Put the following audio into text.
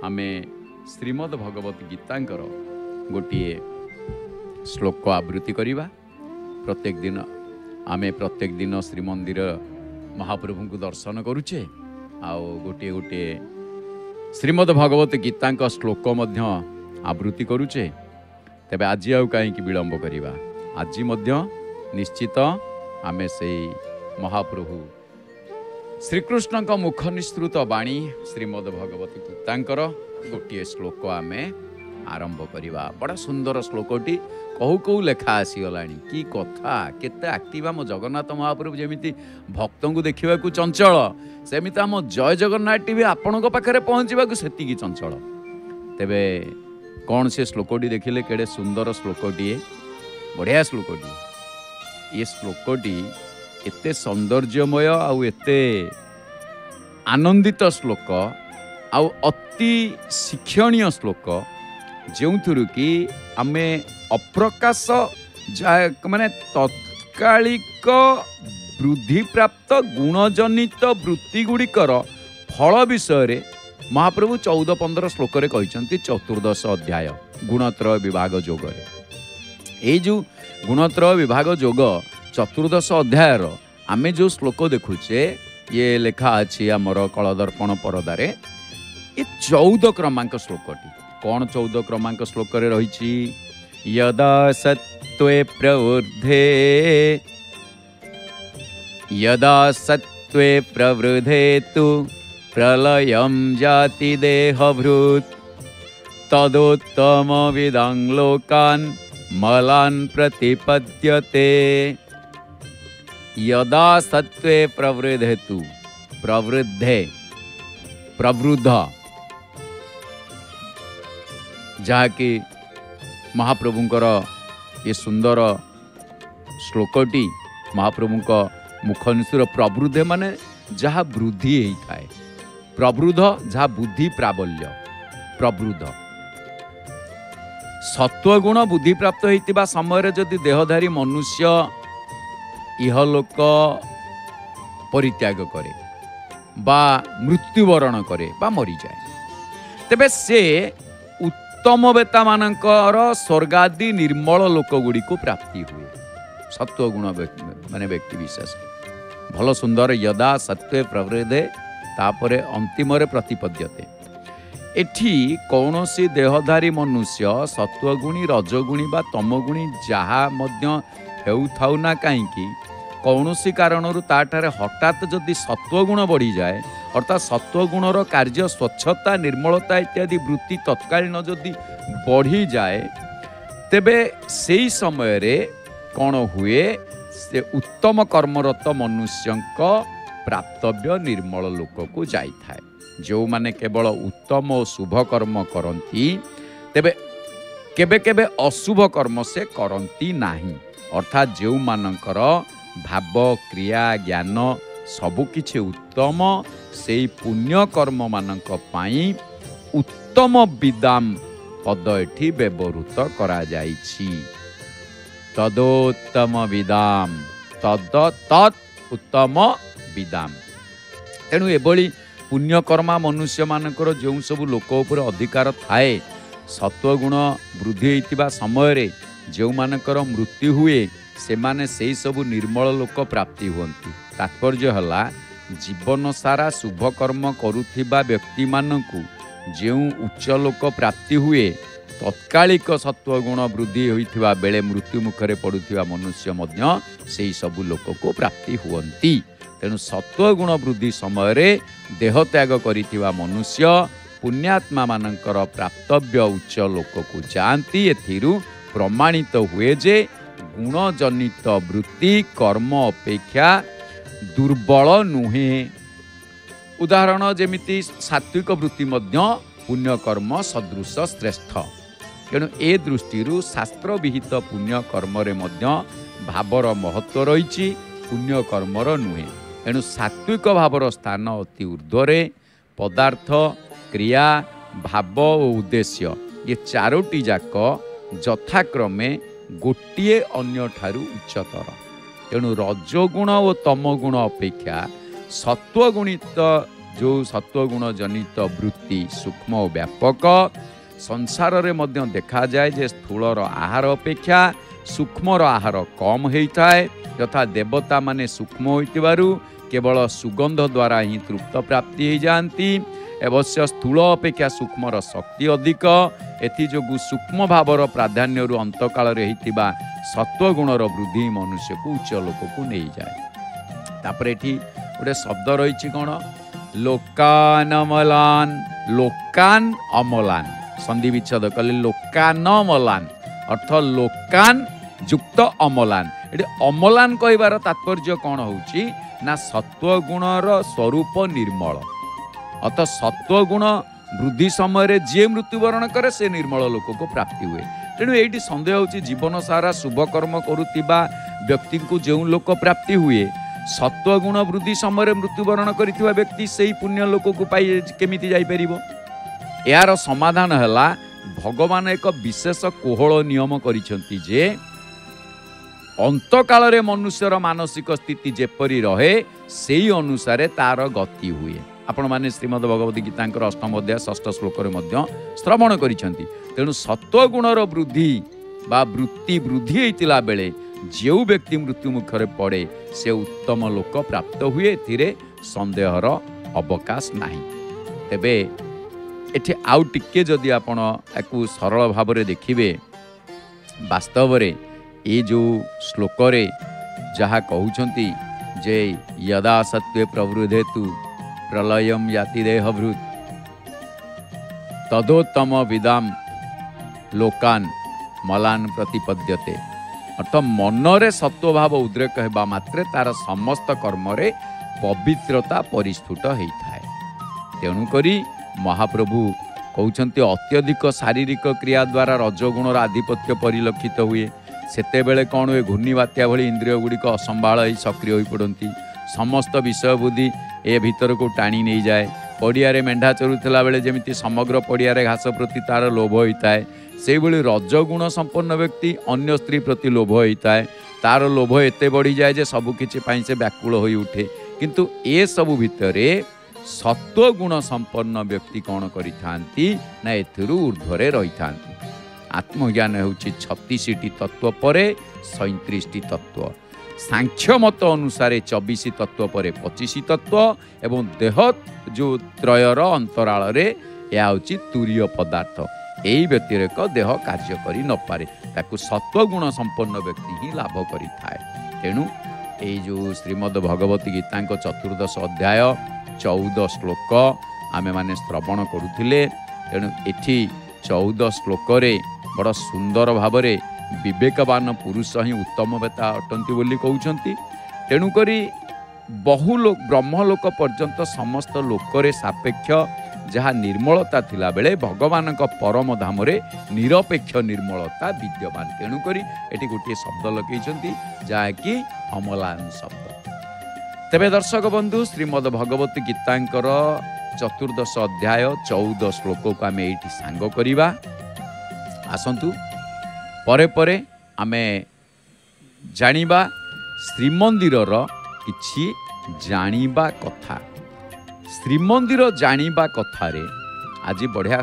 आमे श्रीमद् भगवत गीतांकर गोटे श्लोक आवृत्ति करिबा। प्रत्येक दिन श्रीमंदिर महाप्रभु को दर्शन करुचे आउ गोटे गोटे श्रीमद् भगवत गीतांक श्लोक मध्य आवृत्ति करुचे। तेबे आज आउ कहीं विलंब करिबा, आज मध्य निश्चित आमे से महाप्रभु श्रीकृष्ण का मुख निस्तृत बाणी श्रीमद् भगवत गीतांकर गोटे श्लोक आमे आरंभ करिबा। बड़ा सुंदर श्लोकटी कहू कहू लेखा आसीगलानी कि कथा केते एक्टिव आम जगन्नाथ महाप्रभु जमिति भक्तों को देखा चंचल सेमिति आम जय जगन्नाथ टीवी आपण पाखे पहुँचा सेतिकी चंचल। तेबे कौन से श्लोकटी देखिले केड़े सुंदर श्लोकटी, बढ़िया श्लोकटी। ये श्लोकटी एते सौंदर्यमय आउ एते आनंदित श्लोक आउ अति शिक्षणीय श्लोक जो कि आमे अप्रकाश माने तत्कालिक वृद्धि प्राप्त गुणजनित वृत्ति गुड़िकर फल विषय महाप्रभु 14-15 श्लोक रे कहते। 14 अध्याय गुणत्रय विभाग योग ये जो गुणत्रय विभाग योग 14 अध्याय आमे जो श्लोक देखुचे ये लेखा अच्छी आमर कलदर्पण परदारे ये 14 क्रमांक श्लोकटी। कौन 14 क्रमांक श्लोक रे रही? यदा सत्त्वे प्रवृद्धे तु प्रलयं जाति देहभृत् तदोत्तम विदां लोकान् मलान् प्रतिपद्यते। यदा सत्त्वे प्रवृद्धे तु प्रवृद्ध जहाँकि महाप्रभुंकर ये सुंदर श्लोकटी महाप्रभुंक मुखनिसुर प्रवृद्धे माने जहाँ वृद्धि होता है, प्रवृद्ध जहाँ बुद्धि प्राबल्य प्रवृद्ध सत्वगुण बुद्धि प्राप्त होता समय जदि देहधारी मनुष्य इहलोक परित्याग करे बा मृत्युवरण करे बा मरी जाए तेबे से उत्तम बेता मानकर स्वर्गादि निर्मल लोक गुड़ी को प्राप्ति हुए। सत्वगुण माने व्यक्ति विशेष भल सुंदर यदा सत्वे प्रवृद्धे तापरे अंतिम प्रतिपद्यते। एठी कौनसी देहधारी मनुष्य सत्वगुणी रजगुणी बा तमगुणी जहाँ मध्य हेउथाउ ना कहीं कौनसी कारणरू ताठारे हठात जदि सत्वगुण बढ़ी जाए अर्थात सत्वगुणर कार्य स्वच्छता निर्मलता इत्यादि वृत्ति तत्कालीन जदि बढ़ी जाए तेबे सेई समय रे कौन हुए से उत्तम कर्मरत मनुष्यंक प्राप्तव्य निर्मल लोक को जाई थाए। जो माने केवल उत्तम और शुभ कर्म करती तेबे केबे केबे अशुभ कर्म से करती नाही। अर्थात जो मानकर भाव क्रिया ज्ञान सबकिछि उत्तम से पुण्य कर्म मानक पाई उत्तम विदाम पद एठी व्यवहृत करा जाइछि। तदोत्तम विदाम तद तत् उत्तम विदाम। तेणु एभली पुण्यकर्मा मनुष्य मानकर जो सब लोक उपर अधिकार थाए सत्वगुण वृद्धि होता समय जो मानकर मृत्यु हुए से माने से सब निर्मल लोक प्राप्ति हुंती। तात्पर्य हला जीवन सारा शुभ कर्म करुथिबा व्यक्ति मानकु जो उच्च लोक प्राप्ति हुए तत्कालिक सत्वगुण वृद्धि होइथिबा बेले मृत्यु मुखरे पड़ुथिबा मनुष्य मध्य से सब लोक को प्राप्ति हुंती। तेणु सत्वगुण वृद्धि समय देह त्याग करिथिबा मनुष्य पुण्यात्मा मानकर प्राप्तव्य उच्च लोक को जाती। एथिरु प्रमाणित हुए जे गुणजनित वृत्ति कर्म अपेक्षा दुर्बल नुहे। उदाहरण जेमिति सात्विक वृत्ति मध्य पुण्य कर्म सदृश श्रेष्ठ। तेणु ए दृष्टि शास्त्र विहित पुण्य कर्म रे मध्य भावर महत्व रही पुण्य कर्मर नुहे। तेणु सात्विक भावर स्थान अति ऊर्ध्वरे पदार्थ क्रिया भाव और उद्देश्य ये चारोटी जाक यथाक्रमे गोटिए अन्य ठारू उच्चतर। तेणु रजगुण और तमगुण अपेक्षा सत्वगुणित जो सत्वगुण जनित वृत्ति सूक्ष्म और व्यापक संसार रे मध्य देखा जाए जे स्थूलर आहार अपेक्षा सूक्ष्मर आहार कम होता है यथा देवता माने सूक्ष्म होइतिबारु केवल सुगंध द्वारा ही तृप्त प्राप्ति हो जाती अवश्य स्थूल अपेक्षा सूक्ष्मर शक्ति अधिक एथिजोगु सूक्ष्म भावर प्राधान्य अंतकाल होता सत्वगुणर वृद्धि मनुष्य को उच्च लोक को नहीं जाए। तापर एठी गोटे शब्द रही कौन लोकान अमलान लोकान अमलान संधि विच्छेद कले लोकान अमलान अर्थ लोकान युक्त अमलान ये अमलान कहबार तात्पर्य कौन होची ना सत्वगुणर स्वरूप निर्मल अत सत्वगुण वृद्धि समय जी मृत्युवरण करे से निर्मल लोक को प्राप्ति हुए। तेणु ये सन्देह होची जीवन सारा शुभ कर्म करुवा व्यक्ति को जो लोक प्राप्ति हुए सत्वगुण वृद्धि समय मृत्युवरण करिथिबा व्यक्ति से पुण्य लोक को पाई केमिति जाई परिबो। यार समाधान है भगवान एक विशेष कोहल नियम करिसेंती जे अंतकाल रे मनुष्यर मानसिक स्थिति जेपरी रहे से अनुसार तार गति हुए। आपण माने श्रीमद् भगवत गीता अष्टम अध्याय षष्ठ श्लोक श्रवण करिसेंती। तेणु सत्वगुणर वृद्धि बा वृत्ति वृद्धि होइतिला बेले जो व्यक्ति मृत्यु मुखरे पड़े से उत्तम लोक प्राप्त हुए एथिरे संदेहर अवकाश नाही। तेबे एठी आउ टिके जदि आपण याकू सरल भाव रे देखिबे वास्तव रे ये जो श्लोक रे जहा कहउछंती जे यदा सत्वे प्रवृद्धेतु प्रलयम याति देहभृत तदोत्तम विदाम लोकान मलान प्रतिपद्यते अर्थ मनरे सत्वभाव उद्रेक हेबा मात्रे तार समस्त कर्म रे पवित्रता परिस्फुट होता है। तेणुकरी महाप्रभु कहउछंती अत्यधिक शारीरिक क्रिया द्वारा रजगुणर आधिपत्य परिलक्षित हुए सेतेबेले कौन हुए घूर्णी बात्या भली इंद्रिय गुड़िक असंभाल सक्रिय हो पड़ती समस्त विषय बुद्धि ए भीतर को टाणी नहीं जाए। पड़ियारे मेंढा चरुला बेले जमी समग्र पड़ियारे घास प्रति तार लोभ होता है से भली रजगुण संपन्न व्यक्ति अन्य स्त्री प्रति लोभ होता है तार लोभ एते बढ़ी जाए जे सबकिछि से व्याकुल हो उठे। किंतु ए सबु भितरे सत्वगुण संपन्न व्यक्ति कौन करिथांती ना एथिरु ऊर्ध्वरे रहिथांती। आत्मज्ञान होउछि 36टी तत्व परे 37टी तत्व सांख्य मत अनुसार 24 तत्व परे 25 तत्व एवं देह जो त्रयर अंतराल रे या होछि तुरीय पदार्थ यही व्यतिरेक देह कार्य करि न पारे ताकू सत्वगुण संपन्न व्यक्ति ही लाभ करिथाए। तेणु ए जो श्रीमद् भगवत गीता चतुर्दश अध्याय 14 श्लोक आमे माने श्रवण करुथिले। तेणु एठी 14 श्लोक रे बड़ सुंदर भावरे विवेकवान पुरुष ही उत्तम वेता अटंती बोली कहउछंती। तेणुकरी बहु लोक ब्रह्मलोक पर्यंत समस्त लोकरे सापेक्ष जहाँ निर्मलता थिला बेले भगवान परम धाम रे निरपेक्ष निर्मलता विद्यमान। तेणुकरी एटी गोटे शब्द लगेइछंती जहा कि अमलान शब्द। तेबे दर्शक बंधु श्रीमद् भगवत गीतांकर चतुर्दश अध्याय 14 श्लोक को आमे एठी सांग करिबा। आसंतु परे परे आमे जानिबा श्रीमंदिरर किछि जानिबा कथा। श्रीमंदिर जानिबा कथारे आज बढ़िया